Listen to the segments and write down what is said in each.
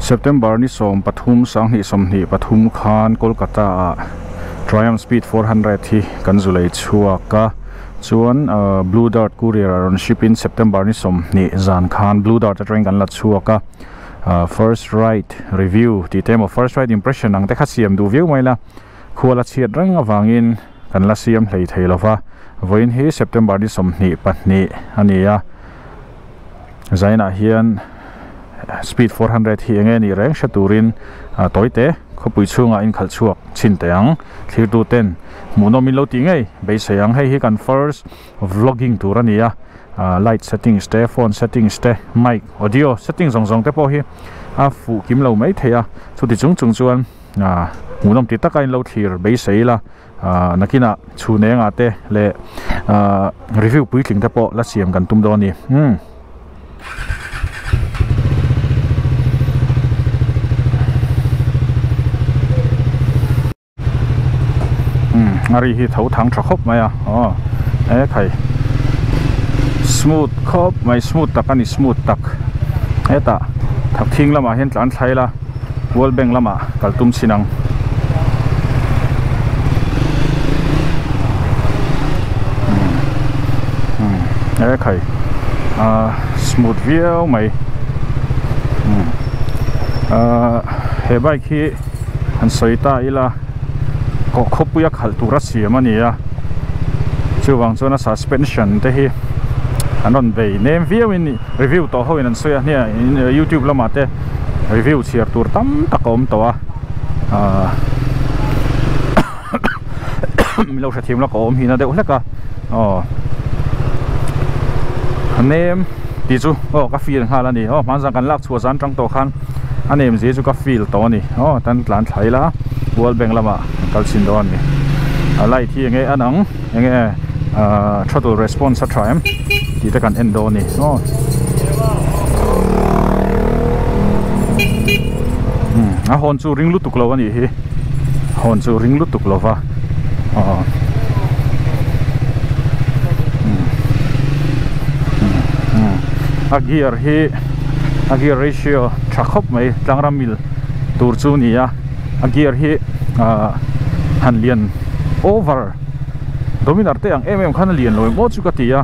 September ni som pathum sang ni som ni pathum khan Kolkata Triumph Speed 400 hi kan zulai chuaka chuan Blue Dart Courier on ship in September ni som ni zan khan Blue Dart train kan la chuaka first ride review ti tema first ride impression ang te kha siam du view mai la khuala chiat rang awangin kan la siam hlei theilova voin hi September ni som ni pahni ania zaina hian Speed 400 hi enge ni reng shaturin toite khopui chunga in khal chuak chinteang thlir tu ten muno min lo ti ngei be sayang hei hi kan first vlogging turania light settings te phone settings te mic audio settings zong te po hi fu kim lo mai theya chuti chung chuan munom ti takain lo thlir be seila nakina chune nga te le review pui tling te po la siam kan tum do ni ngari hi thau thang tha khop maya khai smooth khop mai smooth takani smooth tak eta thak thing lama hen tlan thlaila wall bank lama kaltum sinang khai smooth view mai he bike hi an soita ila ko khopuya khaltura siamania chuwang chona suspension te hi anon ve name view in review to hoin an soya nia in YouTube lama te review chiar tur tam takom to milo sa thim la ko hina de ulaka name ti chu ka feel hala ni manjang kan lak chu zan tang to khan anem je chu ka feel to ni tan tlan thaila wall bank lama kalsin don ni alai thi nge anang nge throttle response a Triumph ti ta kan endo ni hon chu ring lu tuk lo ani hi hon chu ring lu tuk lo wa a gear ratio thakop mai tlangram mil tur chu ni a gear hi han lian over dominar te ang khan lian loi mo chu ka tia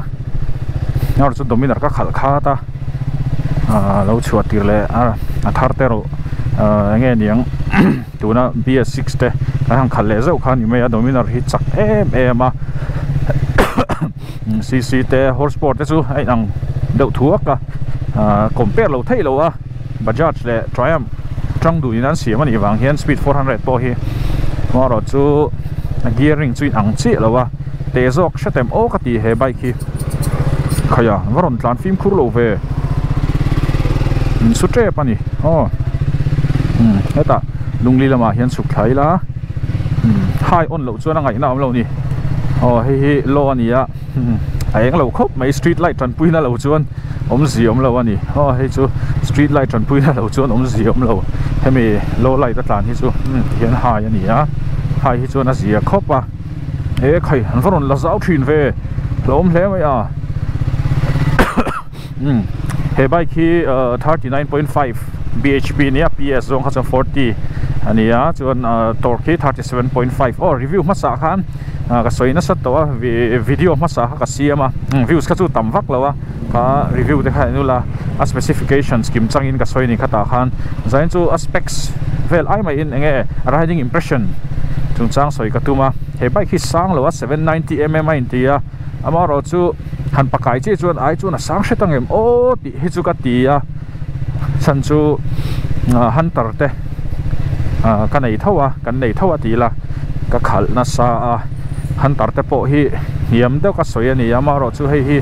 ngar chu dominar ka khal kha ta lo chuat tir le a thar te ro nge niang tuna BS6 te ka hang khal le zo khan ni me a dominar hi chak a cc te horsepower te chu ai ang deuh thuak ka compare lo thei lo a Bajaj le Triumph trang du in an siam ani wang hian Speed 400 po hi maro chu gearing chu ang chi lowa te zok shatem o ka ti he bike hi khaya varon tlan film khur lo ve su tre pani eta lungli lama hian suk thaila high on lo chuan ngai na am lo ni hi lo ania aeng lo khop mai street light tran puina lo chuan ziom lo ani hei chu street light tran puina lo chuan ziom lo hemi low light ta tlan hi chu hian hai ani hai hi chu na zia khopa khai an varon la zau thin ve lom hle mai he bike hi 39.5 bhp nia ps zong kha 40 ania chuan torque 37.5 review ma sa khan ka soina sat to video ma sa ka siama views ka chu tam vak lawa ka review de kha nula specifications kim changin ka soini khata khan zain chu aspects vel ai mai in enge riding impression chung chang soi ka tuma he bike hi sang lawa 790 mm intia amaro chu han pakai che chuan ai chu na sang shetang em ti hi chu ka tia san chu hunter te kan nei thawa ti la ka khal na sa hunter te po hi hiam de ka soi ani amaro chu hei hi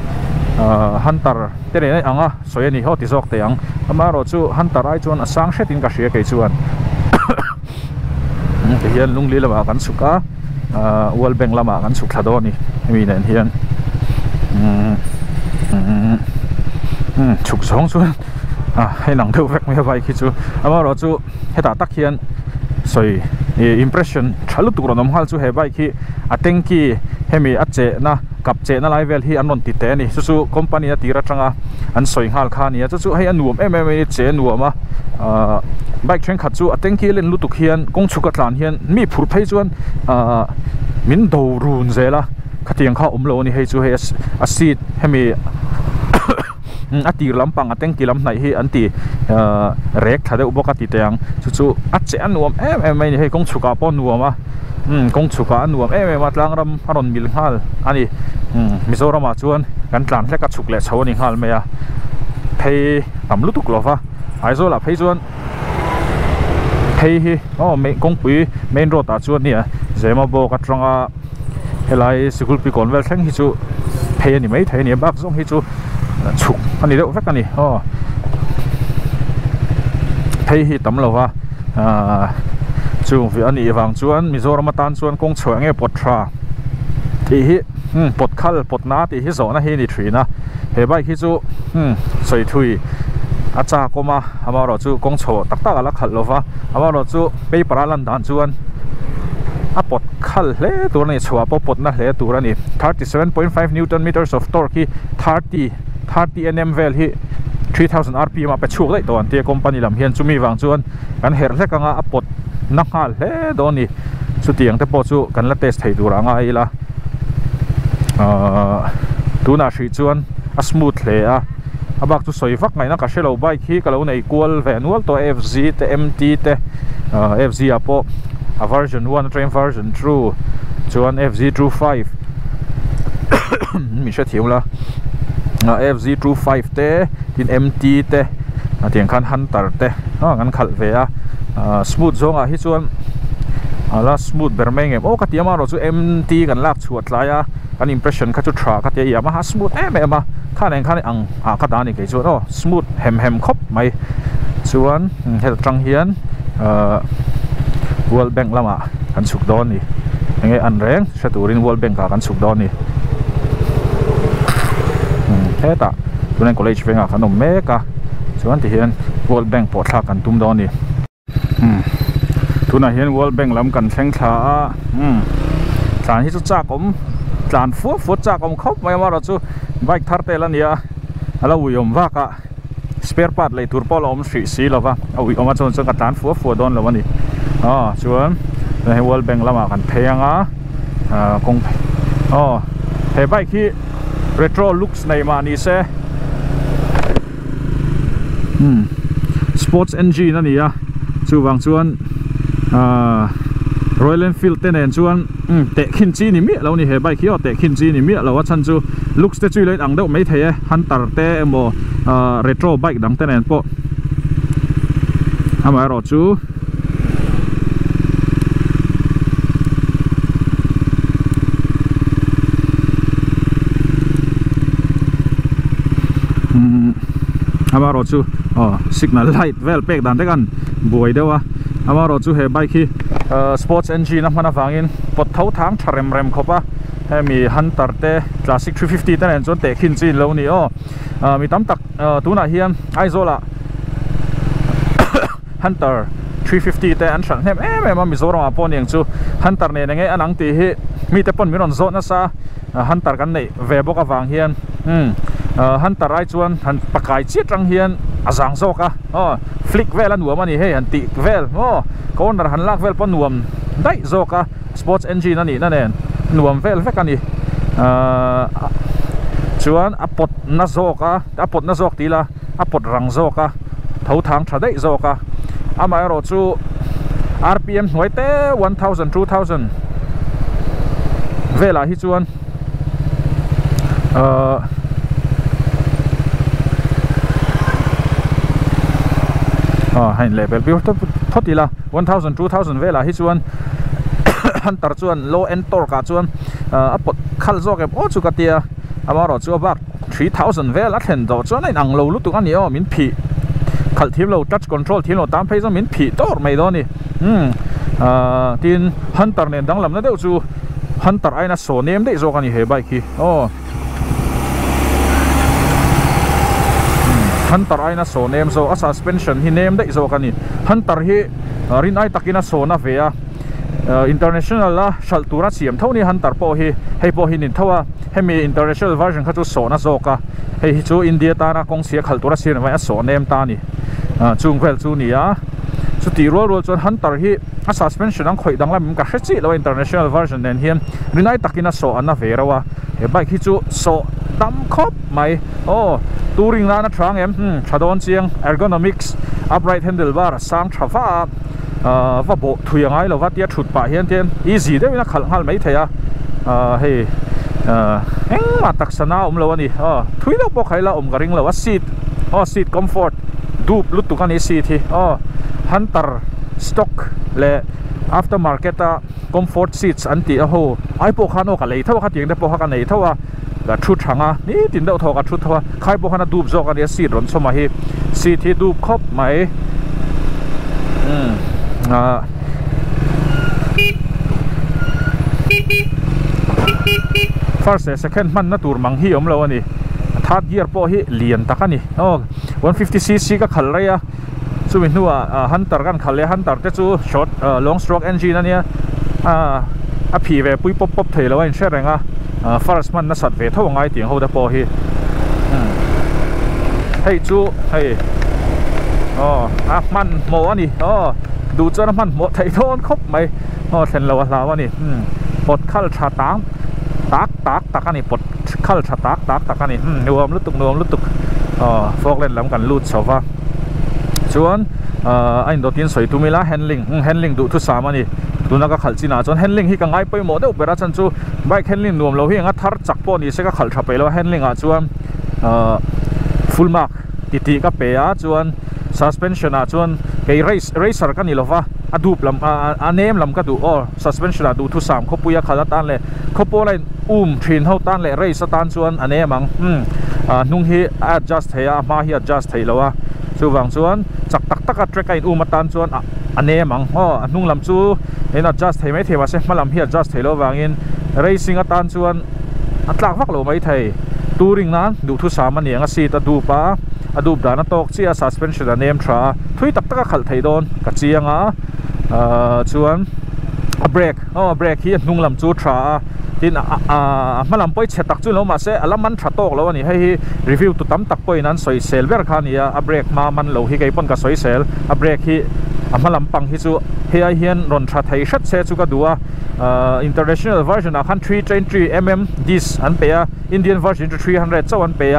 hunter te ne anga soi ani ho ti zok te ang amaro chu hunter ai chuan asang shetin ka hria ke chuan te hian lungli lama kan suka wall bank lama kan suk thado ni mi nen hian chuk song chuan hei nang theu vek me vai khi chu amaro chu heta tak hian soi impression thalu tu ron hal chu he bike hi atengki hemi ache na กับเจนอะไรเวลที่อันนนติเตนี่จู่ๆคอมพานีตีระจังอันสวยงามค่านี้จู่ๆให้อันหนุ่มไม่เจนหนุ่มไบค์เทรนขัดจู่อัตเต็งกี้เล่นลุตุกเฮียนกงชุกัดหลานเฮียนมีผู้ให้จวนมินดูรูนเซล่ะขัดยังข้าโลนี่ให้จู่ให้อาซีดให้มีอัตีลำปังอัตเต็งกี้ลำไหนให้อันตีเร็กถ้าได้อุปกรณ์ติดยังจู่ๆอัดเจนหนุ่มไม่ให้กงชุกัดป้อนหนุ่มกงชุกัดหนุ่มมาตรังรำฮารอนมิลฮัลอันนี้มิโซรามาจวนกันตรังแค่กัดชุกเละชาวนิฮัลเมียเพย์ทำลุตุกลอฟะไอโซล่ะเพย์จวนเพย์ไม่กงปุยเมนโรดจวนเนี่ยเจมาโบกัดตรังเฮลัยสกุลปีก่อนเวลแข่งฮิจูเพย์นี่ไม่เทนี่บักซงฮิจูชุกอันนี้เดี๋ยวฟักกันนี่เพย์ตั้มเราวะจูงฟิอันนี้ฟังจวนมิโซรามาตันจวนกงเฉยปวดทราที่ฮิปวดคัลปวดน้าที่ฮิโซนะฮินี่ทรีนะเฮบายฮิจูสวยทุยอาจารย์ก็มาอามาเราจูกงโฉตักอะไรขัดโลฟะอามาเราจูไปปราลันดานจวนปวดคัลเล่ตัวนี้ชัวปวดนะเล่ตัวนี้ 37.5 Newton meters of torque 30 Nm value ที่ 3000 RPM มาไปช่วยได้ตัวที่คอมพานีลำเฮียนจูมีวางจวนกันเห็นแค่กันปวดนักหาเล่ตัวนี้สุดที่ยังแต่ปวดจูกันละเทสให้ดูร่างไอ้ละตัวน่าชีจวนสมูทเลยบักตุสวยฟักไงนะก็เชลล์ไบค์ที่ก็เราในกวลแวนวลตัว FZ แต่ MT แต่ FZ อ่ะพอ version 1 train version 2จวน FZ True 5มีเชื่อเทียมละFZ True 5แต่ที่ MT แต่ที่ยังคัน Hunter แต่งั้นขัดเวียsmooth ซงที่จวนแล้ว smooth แบบไม่เงี้ยก็ที่มาเราจู MT กันลากชวดหลายกัน impression ก็จะทราก็ที่มา smooth แบบมาข้าเองข้าเองข้าตานี่กี่ส่วนsmooth แฮมครบไหมส่วนเหตุจังเฮียนWorld Bank ละมากันสุกดอนนี่ยังไงอันแรงชัดตูริน World Bank กันสุกดอนนี่เหตุตัวนั้น college เป็นขนมเมกะส่วนที่เฮียน World Bank ปวดขากันตุ้มดอนนี่ตัวนั้นเฮียน World Bank ลำกันแข่งขาสารที่จุดจ้าผมจานฟัวจากผมครบไม่มาเราจูไบค์ทาร์เตลันเนี่ยเราวิยมว่ากะสเปร์พาร์ทเลยตัวปอลอมสีแล้วว่าเอาวิยมมาจนกระจานฟัวโดนแล้ววันนี้ชวนในวอลเบงละมากันเพยงคงเฮไบค์ที่เรโทรลุคส์ในมานี่เซ่สปอร์ตเอ็นจีนั่นนี่จูวังชวนRoyal Enfield เต้นเองชวนเตะขินจีนี่มีเรานี่เฮบายขี้เตะขินจีนี่มีเราว่าฉันจูลุคสเตจูเลยอังเดอไม่เทฮันตาร์เตะโมเรโทรไบค์ดังเต้นเองปะทำไมเราจูทำไมเราจูsignal light เวลเป็กดันเต้กันบวยเดียวทำไมเราจูเฮบายขี้Sports Engine นะมันฟังอินปดเท้าทางชาร์มครบให้มี Hunter เตะ Classic 350แต่เนี่ยจนเตะขินจีนแล้วนี่มีตั้มตักตัวน่ะเฮียนไอโซล่ะ Hunter 350แต่อันฉันเนี่ยมันมีโซนมาปนอย่างจู Hunterเนี่ยยังไงอันนั้นตีมีแต่ปนมีรอนโซนนะซะ Hunter กันเนี่ยเวบก็ฟังเฮียนHunter ไอจวนหันปากไก่เจี๊ยจังเฮียนอาสังโซกฟลิกเวลหนัวมันนี่เฮ้หันติเวลก็วันนั้นหันลากเวลปนหนัวได้โซกะ Sports Engine นั่นนี่นั่นเองหนัวเวลเฟกันนี่ชวนอปดนาโซกะอปดนาโซกตีละอปดรังโซกะเท่าทางชาได้โซกะอามาโรจู RPM หน่วยเต้1,000 2,000เวลาที่ชวนให้เลเวลพิวทอดทีละ1,000 2,000เวลาที่ชวนฮันตาร์ชวน low end torque ชวนปดคัลโซกับโอ้ชุกเตียอามาเราชวนบัก3,000เวลาเห็นตัวชวนในอังโลลุตุกันนี่มินผีคัลทีมเรา touch control ทีมเราตามเพย์มินผีโตไม่โดนนี่ทีนฮันตาร์เนี่ยดังลำนั้นเดี๋ยวจูฮันตาร์ไอ้น่ะโซเนมได้โซกันนี่เฮบายขี้Hunter ไอ้น่ะโซเนมโซsuspensionที่เนมได้โซกันนี่ Hunterที่รินไอ้ตะกี้น่ะโซน่ะเวีย international la shal tura chiam thoni hunter po hi hei po hin in thawa hemi international version kha chu so na zoka hei chu India ta na kong sia khal tura sin vai a so nem ta ni chung khwel chu ni a chu ti ro chon hunter hi a suspension ang khoi dang lam ka hrechi lo international version nen hian rinai takina so ana verawa he bike hi chu so tam khop mai touring na thrang em thadon chiang ergonomics upright handlebar sang thava va bo thuyangai lo watia thut pa hian ten easy de na khal hal mai theya hei engma taksana lo ani thuilo po khaila garing lo seat seat comfort dup lutu kan seat hi hunter stock le aftermarket comfort seats anti ho ai po khano ka lei thawa khating de po ka nei thawa ga thu thanga ni tin do thoka thu thawa khai po khana dup zo ka ni seat ron choma hi seat hi dup khop mai first second man na tur mang hi lo ani third gear po hi lian takani 150cc ka khal raya chu min nuwa hunter kan khale hunter te chu short long stroke engine ania a phi ve pui pop theilo in sherenga first man na sat ve tho ngai ting ho da po hi hei chu hei man mo aniดูจนมันหมดไถ่โทนครบไหมเห็นเราว่านี่ปดขั้นชาตักอันนี้ปดขั้นชาตักอันนี้รวมลุตุกฟอกเล่นแล้วกันลูดเสาฟ้าชวนไอ้ตัวตีนสวยตัวมีละแฮนลิงดูทุกสามอันนี้ดูนักขัลจีน่าจนแฮนลิงที่กังไงไปหมดเดี๋ยวไปรัชจูไบค์แฮนลิงรวมเราเพียงทัดจักรปอนี่ใช่ก็ขัลชับไปแล้วแฮนลิงชวนfull mark ติก็เปียชวน suspension ชวนไอ้ racer กันนี่หรอวะดูลำเนมลำก็ดูsuspension ดูทุกสามเขาปุยขัดตันเลยเขาปอะไรทรีนเท่าตันเลย race ตันชวนอันนี้มั้งนุ่งฮี adjust เฮียมาฮี adjust เฮียแล้ววะชวนชวนจักตัก track ไอ้ตันชวนอันนี้มั้งนุ่งลำจูเห็น adjust เฮียไม่เทียบว่าเสมาลำฮี adjust เฮียแล้ววางอิน racing ตันชวนอัตลักษณ์วักเราไม่เทียตูริงนั้นดูทุกสามมันอย่างสีตดูป้าดูด่านตกเชีย suspension เนมทราทุยตักขัดไทยโดนกัดเชียงชวนเบรกที่นุ่งลำจูทราที่มาลำไปเช็ดตักจุนแล้วมาเสอลำมันทราตกแล้วนี่ให้รีวิวตุ่มตักไปนั้นสวยเซลเบอร์คานี่เบรกมามันเหลวที่ไกปนกับสวยเซลเบรกที่มาลำปังที่จูเฮียเฮียนรอนทราไทยชัดเซจูก็ดูinternational version คัน3 mm this อันเปีย Indian version 300เจ้าอันเปีย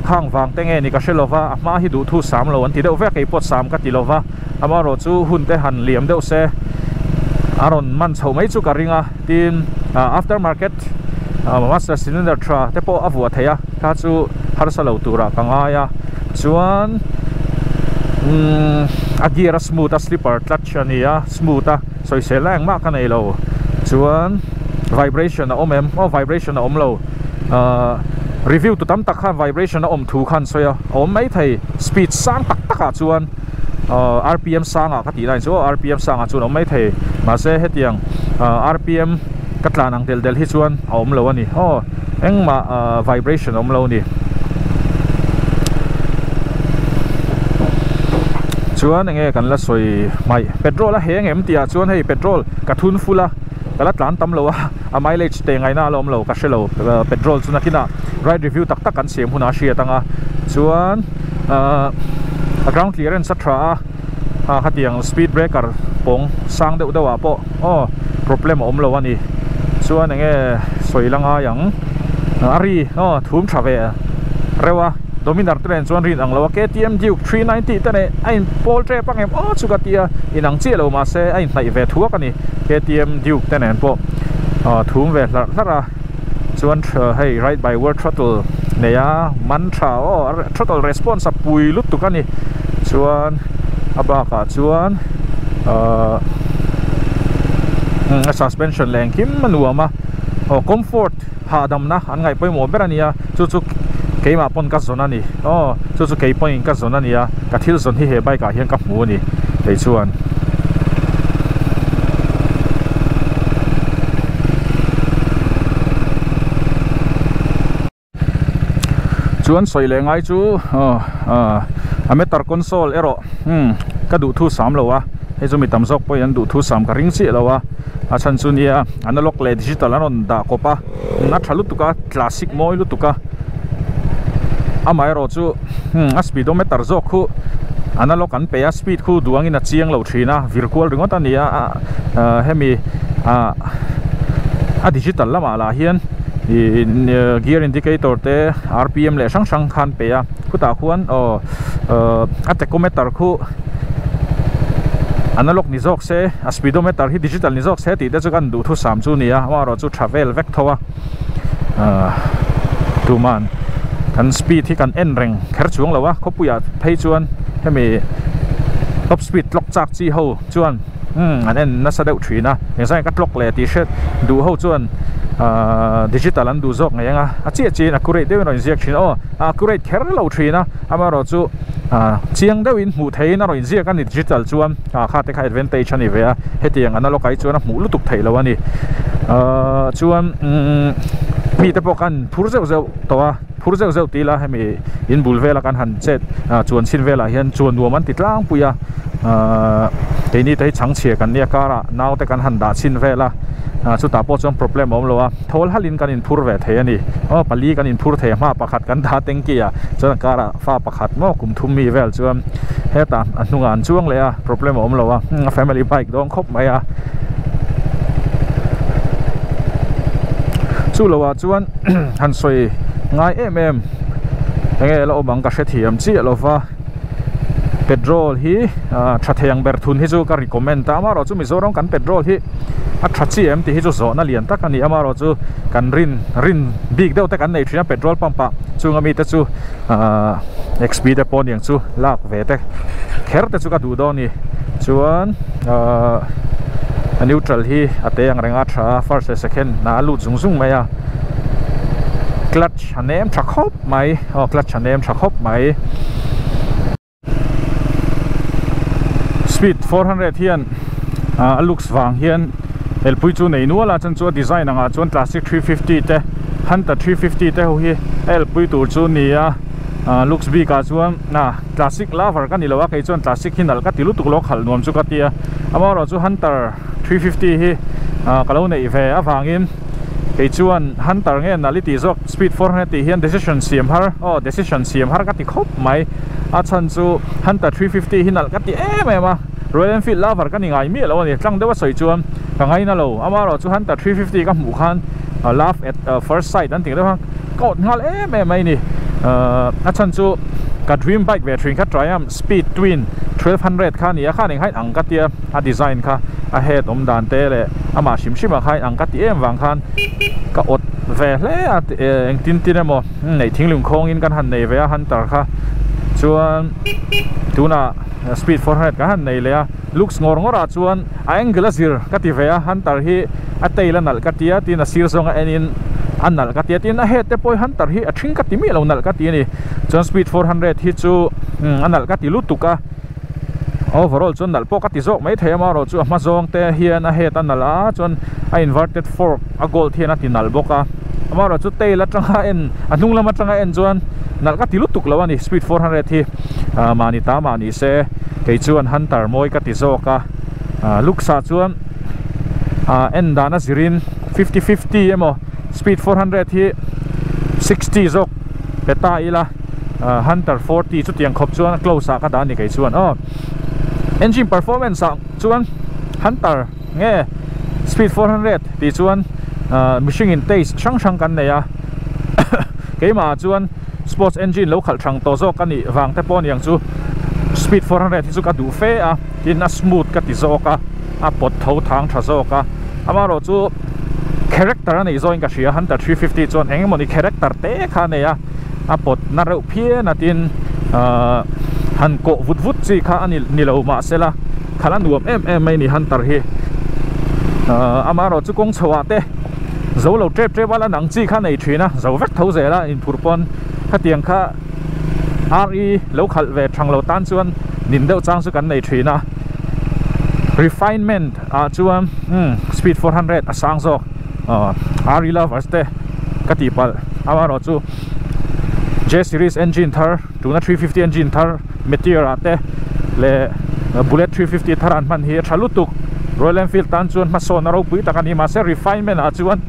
ข้างวางแต่เงี้ยนี่ก็เชลว่ามาให้ดูทุกสามโลวันที่เดียวแวกไอ้ปอดสามก็ติลว่าอามาโรจูหุ่นแต่หันเหลี่ยมเดียวเสอารอนมันเฉาไม่จุกริงทีมafter market มาสเตอร์ซิลินเดอร์ทราแต่พออวัวเทียข้าจูฮาร์สเลวตัวกังอายชวนอากีร์สมูทสลิปเปอร์คลัตชนี่สมูทสวยเสแรงมากกันไอ้เราชวน vibration นะvibration นะเรารีวิวตัวตั้มตักขัน vibration นะถูขันสวยไม่ไทย speed สร้างตักชวน RPM สร้างก็ตีได้ชัว RPM สร้างชวนไม่ไทยมาเสียเหตุอย่าง RPM กัตลานังเดลที่ชวนเราวันนี้เอ็งมาvibration เรานี่ชวนยังไงกันละสวยไม่เปโตรละเฮงเอ็มตีชวนให้เปโตรกระทุนฟูละกระลันตั้มเราไมเลจเตงไงน่าเรากัชเราเปโตรสุนัขน่ะไรรีวิวตักกันเสียงหุ่นอาเซียตั้งชวนground clearance สัตราขัดอย่าง speed breaker ปงสร้างเดือดว่าปะproblem เราวันนี้ชวนยังไงสวยลังอย่างอารีทุ่มทราเวเรียกว่าDominar trend ส่วนรินอังเราว่า KTM Duke 390แต่เนี่ยไอ้โปลเทรปังเอ็มสุกัดที่อินังเจียเรามาเสไอ้ในเวทัวกันนี่ KTM Duke แต่เนี่ยพวกทุ่มเวลถ้าเราส่วนให้ right by word throttle เนี่ยมันทรา throttle response ปุยลุดตุกันนี่ส่วนอบากาส่วน suspension แรงคิมมันหัวมาcomfort หาดำนะอันไงไปหมดแบบนี้จุกเกี่ยมาปนกัสโซนันนี่จู่ๆเกี่ยปนกัสโซนันนี่กัดที่ส่วนที่เฮบายกับเฮียนกับหมูนี่ในส่วนสวยเลยไงจู่อเมตาร์คอนโซลเอโร่ก็ดูทูสามเลยวะ he zo mi tam zok po yan du thu sam ka ring chi lawa a chan chu nia analog le digital anon da kopa na thalu tuka classic moi lu tuka amai ro chu a speedometer zok khu analog an pe a speed khu duang in a chiang lo thina virtual ringot ania hemi a digital lama la hian gear indicator te rpm le sang khan pe a khuta khuan a tachometer khu analog ni zok se a speedometer hi digital ni zok se ti te chu kan du thu sam chu nia ma ro chu travel vek thowa tu man kan speed hi kan en reng kher chuang lawa khopuya phei chuan hemi top speed lock chak chi ho chuan an en na sa deuh thina engzai ka clock le ti shet du ho chuan digital an du zok ngenga a chi chin accurate deuh no inject thin accurate kher lo thina ama ro chu chiang deuh in mu thei na ro inject kan digital chuan kha te kha advantage ani ve a hetiang analog kai chuan mu lutuk thei lo ani chuan mi te pokan phur zeu towa phur zeu ti la hemi in bul vela kan han chet chuan sin vela hian chuan nuam an ti tlang puya ke ni te chang chhe kan nia kara naw te kan han da chin vela chu ta po chom problem om lowa thol halin kan in phur ve the ani pali kan in phur the ma pakhat kan da tengki a chuan kara fa pakhat mo kum thum mi vel chuan heta anunga an chuang le a problem om lowa family bike dong khop mai a chu lowa chuan han soi ngai nge lo bang ka thiam chi lo fa petrol hi thatheng ber thun hi chu ka recommend ta ma ro chu mizoram kan petrol hi a thatchi em ti hi chu zo na lian tak ani ama ro chu kan rin big deuh te kan nei thina petrol pump pa chunga mi te chu xp te pon yang chu lak ve te kher te chu ka du do ni chuan neutral hi ate ang renga tha first second na lu zung mai a clutch hanem thakop mai clutch hanem thakop mai speed 400 hian looks wang hian elpui chu nei nuala chan chu design anga chuan classic 350 te hunter 350 te ho hi elpui tur chu nia looks bi ka chuan classic lover kan ni lawa kai chuan classic hinal ka tilu tuk lo khal nuam chu ka tia ama ro chu hunter 350 hi kalo nei ve awangin cái chuan hunter nghe nali ti zok speed 400 ti hian decision cm har ka ti khop mai a chan chu hunter 350 hinal ka ti em Royal Enfield lover ka ni ngai mi lo ni tlang dewa soi chuan ka ngai na lo ama ro chu hunter 350 ka mu khan laugh at first sight an ting dewa ko ngal em mai ni a chan chu ka dream bike ve trin ka Triumph speed twin 1200 kha ni a kha ning hai ang ka tia a design kha a head om dan te le ama shim a khai ang ka ti em wang khan ka ot ve hle a eng tin emo nei thinglung khong in kan han nei ve a hunter kha chuan tuna speed 400 ka han nei le a looks ngora chuan a angle zir ka ti ve a hunter hi a teila nal ka tia tin a sir zonga enin anal ka tia tin a head te poi hunter hi a thing ka ti mi lo nal ka ti ni chuan speed 400 hi chu anal ka ti lutuka overall chuan nal po ka ti zok mai thema ro chu ma zong te hian a head anal a chuan a inverted fork a gold hian a ti nal boka ama ro chu teila tanga en anung lama tanga en chuan nal ka ti lutuk lo ani speed 400 hi mani ta mani se ke chuan hunter moi ka ti zoka luksa chuan en dana zirin 50-50 emo speed 400 hi 60 zok beta ila hunter 40 chu tiang khop chuan close ka da ni ke chuan engine performance chuan hunter nge speed 400 ti chuan machine in taste sang kan nei a keima chuan sports engine lo khal thang to zo kan ni wang te pon yang chu speed 400 hi chu ka du fe a tin a smooth ka ti zo ka a pot tho thang tha zo ka ama ro chu character ani zo in ka shia hunter 350 chuan engmoni character te kha nei a pot na reu phie na tin han ko vut chi kha ani nilo ma sela khala nuam em mai ni hunter hi ama ro chu kong chwa te zo lo trep wala nang chi kha nei thina zo vek tho zela in phurpon kha tiang kha RE lo khal ve thang lo tan chuan nin deuh chang chu kan nei thina refinement chuan speed 400 asang zo RE lovers te ka ti pal ama ro chu J series engine thar tuna 350 engine thar meteor ate le bullet 350 tharan man hi thalutuk Royal Enfield tan chuan ma son ro pui takani ma se refinement a chuan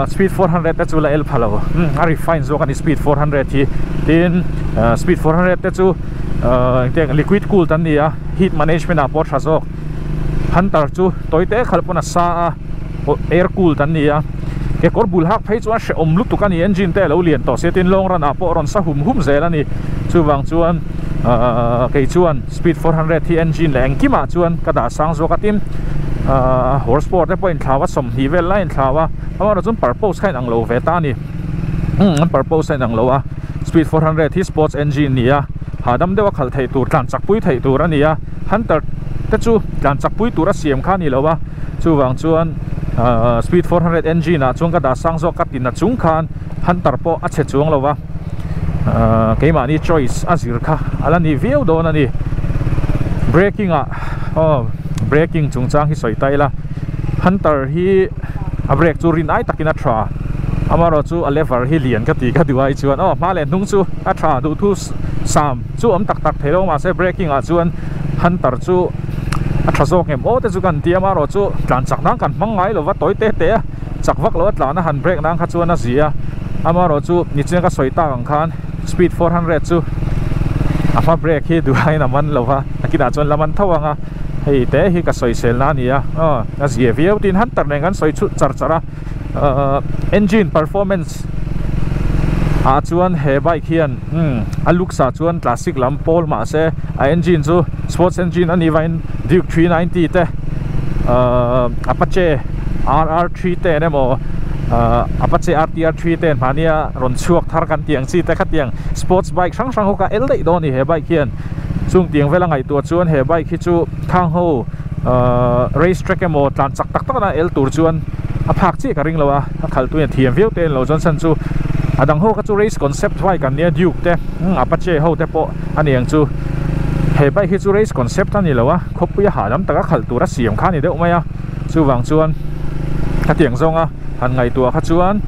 speed 400 te chu la el phalo a refine zo kan speed 400 hi tin speed 400 te chu liquid cool tan nia heat management a por thazok Hunter chu toite khalpuna sa air cool tan nia ke kor bul hak phei chuan om lutuk ani engine te lo lian to setin long run a po ron sa hum zel ani chuwang chuan ke chuan speed 400 thi engine leng kima chuan kada sang zo katim horsepower te point thlawa som hi vel line thlawa amara chun purpose khain ang lo ve ta ni purpose khain ang lo a speed 400 thi sports engine nia hadam dewa khal thei tur tlan chakpui thei tur ania Hunter te chu tlan chakpui tur a siam kha ni lowa chuwang chuan speed 400 engine a chung kada sang zo katin a chung khan Hunter po a che chuang lowa keima ni choice azir kha alani view don ani braking a braking chungchang hi soitai la Hunter hi a brake chu rin ai takina thra amaro chu a lever hi lian ka ti ka duai chuan ma le nung chu a thra du thu sam chu tak thelo ma se braking a chuan Hunter chu a thazok em o te chu kan ti amaro chu tlan chak nang kan mangai lo wa toite te chak vak lo tlan a han brake nang kha chuan a zia amaro chu ni chen ka soita ang khan speed 400 chu afa brake hi duai na man lo wa akida chuan laman thawanga hei te hi ka soi sel na nia a zia view tin Hunter nengan soi chu chara engine performance a chuan he bike hian a look sa chuan classic lam pol ma se a engine chu sports engine ani vain Duke 390 te Apache RR3 te nemo Apache RTR3 te mania ron chuak thar kan tiang chi te kha tiang sports bike sang hoka el dei do ni he bike hian chung tiang vela ngai tu chuan he bike hi chu thang ho race track emo tlan chak tak na el tur chuan a phak chi ka ring lowa a khal tu thiam view te lo johnson chu adang ho ka chu race concept vai kan nia Duke te Apache ho te po aniang chu he bike hi chu race concept ani lowa khopuya halam taka khal tu ra siam kha ni de umaya chu wang chuan ka tiang zonga han ngai tu kha chuan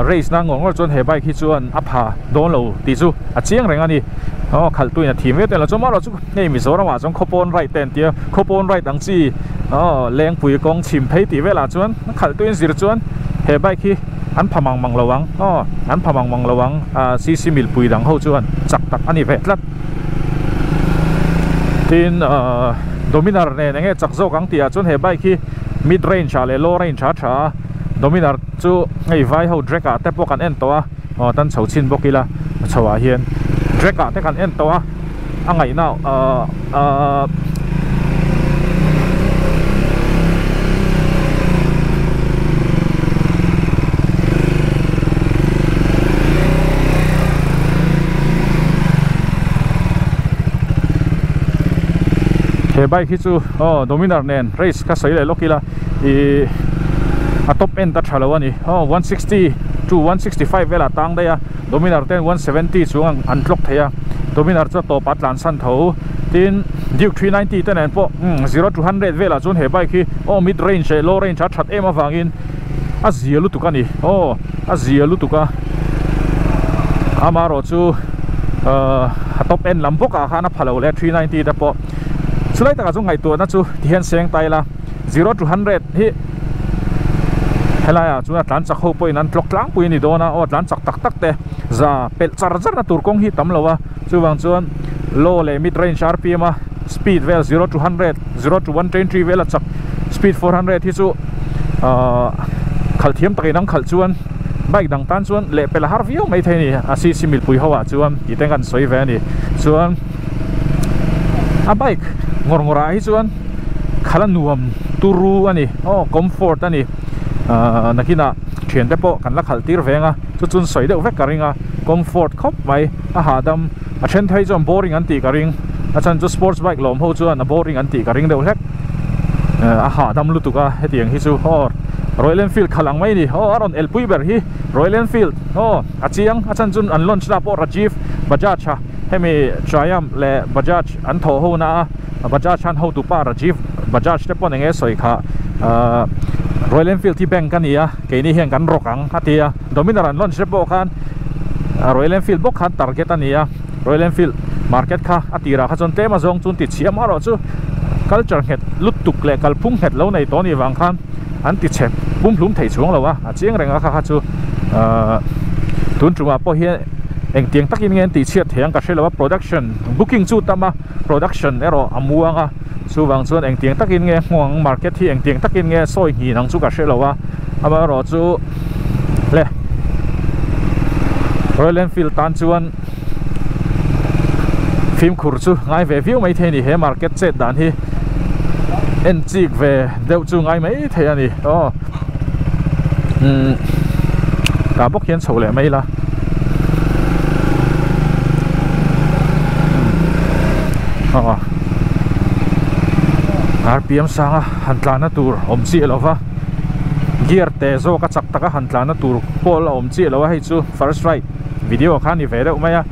race na ngong chuan he bike hi chuan apha don lo ti chu a chiang reng ani khal tu na thim ve te la choma ro chu nei mi zora ma chong khopon right ten tia khopon right ang chi leng pui kong chim phei ti vela chuan khal tu in zir chuan he bike hi an phamang mang lawang an phamang mang lawang cc mil pui dang ho chuan chak tak ani ve tlat tin Dominar ne nge chak zo kang tia chuan he bike hi mid range a le low range a tha Dominar chu ngei vai ho dreka te po kan en to a tan chho chin bokila chawa hian dreka te kan en to a angai na he bike hi chu Dominar nen race ka soi le lokila a top end ta thalo ani 160 to 165 vela tang da ya Dominar ten 170 chuang an tlok theya Dominar chu to patlan san tho tin Duke 390 ten en po 0 to 100 vela chun he bike hi mid range low range a that em awangin a zia lutuk ani a zia lutuka amaro chu top end lambok a khana phalo le 390 ta po sulai taka chu ngai tu na chu thian seng tai la 0 to 100 hi helaya chu tlan chak ho poin an tlok tlang pui ni dona tlan chak tak tak te za pel char na tur kong hi tam lowa chuwang chuan low le mid range rpm a speed vel 0 to 100 0 to 123 vel chak speed 400 hi chu khal thiam takin ang khal chuan bike dang tan chuan le pel har view mai thei ni a cc mil pui hawa chuan i tengan soi ve ni chuan a bike ngora hi chuan khala nuam turu ani comfort ani nakina thian te po kan la khal tir venga chu chun soi deuh vek karinga comfort khop mai a hadam a then thai chom boring an ti karing a chan chu sports bike lom ho chuan a boring an ti karing deuh hlek a hadam lutuka hetiang hi chu Royal Enfield khalang mai ni aron el puiber hi Royal Enfield a chiang a chan chun an launch la po Rajiv Bajaj ha hemi Triumph le Bajaj an tho ho na Bajaj han ho tu pa Rajiv Bajaj te pon nge soi kha Royal Enfield ti bank kan ia ke ni hian kan rokang hatia Dominar an launch po khan Royal Enfield bok khan target ania Royal Enfield market kha atira kha chon te ma zong chun ti chiam aro chu culture het lut tuk le kal phung het lo nei to ni wang khan an ti chep pum plum thei chuang lo wa a chiang renga kha chu tun chuma po hi eng tiang takin ngen ti chiat thiang ka shelo production booking chu tama production ero amuanga chu wang chuan eng tiang takin nge ngong market hi eng tiang takin nge soi hi nang chu ka shelo wa ama ro chu le Royal Enfield tan chuan phim khur chu ngai ve view mai the ni he market set dan hi en chik ve deuh chu ngai mai the ani ka bok hian chho le mai la RPM sanga hantlana tur omchi lova gear te zo ka chak taka hantlana tur pol omchi lova hei chu first ride video khan ni ve deuh mai a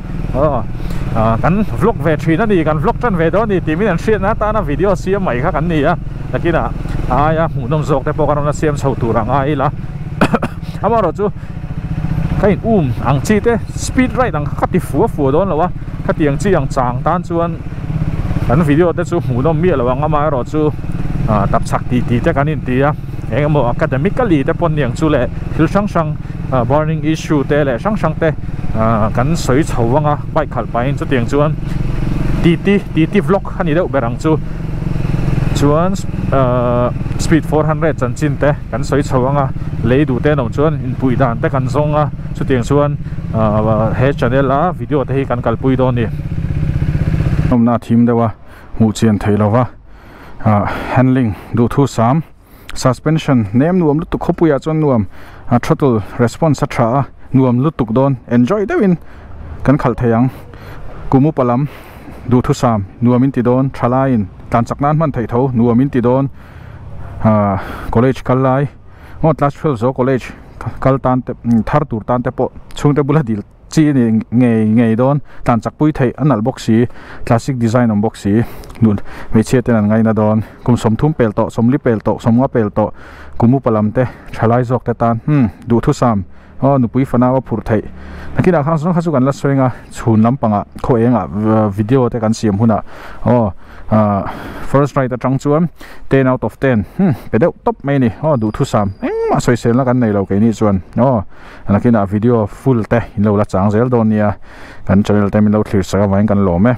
kan vlog ve thina ni kan vlog tan ve do ni timin an share na ta na video siam mai kha kan ni a lakina aya munom zok te pokaron na siam chho tur anga ila amaro chu kain ang chi te speed ride ang khati fu don lawa khati ang chi ang chang tan chuan kan video te chu munom mi lawa ama ro chu tap chak ti te kanin ti a engmo academically te pon niang chu le thil sang burning issue te le sang te kan soi chhawanga bai khal pain chu tiang chuan ti vlog hani deuh berang chu chuan speed 400 chanchin te kan soi chhawanga leidu te nom chuan in pui dan te kan zonga chu tiang chuan he channel a video te hi kan kalpui don ni nomna thim dewa mu chen theilowa handling du thu sam suspension nem nuam lutuk khopuya chon nuam throttle response atha nuam lutuk don enjoy dewin kan khal theyang kumu palam du thu sam nuamin ti don thalain tan chaknan man thei tho nuamin ti don college kallai class 12 zo college kal tan te thar tur tan te po chungte bula dil chi ni ngei don tan chak pui thei anal boxi classic design on boxi nun me cheten an ngai na don kum som thum pel to som li pel to somwa pel to kumu palam te thalai zok te tan du thu sam nupui fana wa phur thei nakina khang song khasu kan la soinga chhun lampanga kho enga video te kan siam huna first ride atang chuan 10 out of 10 pedeu top mai ni du thu sam ma soi sen la kan nei lo ke ni chuan nakina video full te in lo la chang zel don nia kan channel te min lo thlir sa wain kan lo me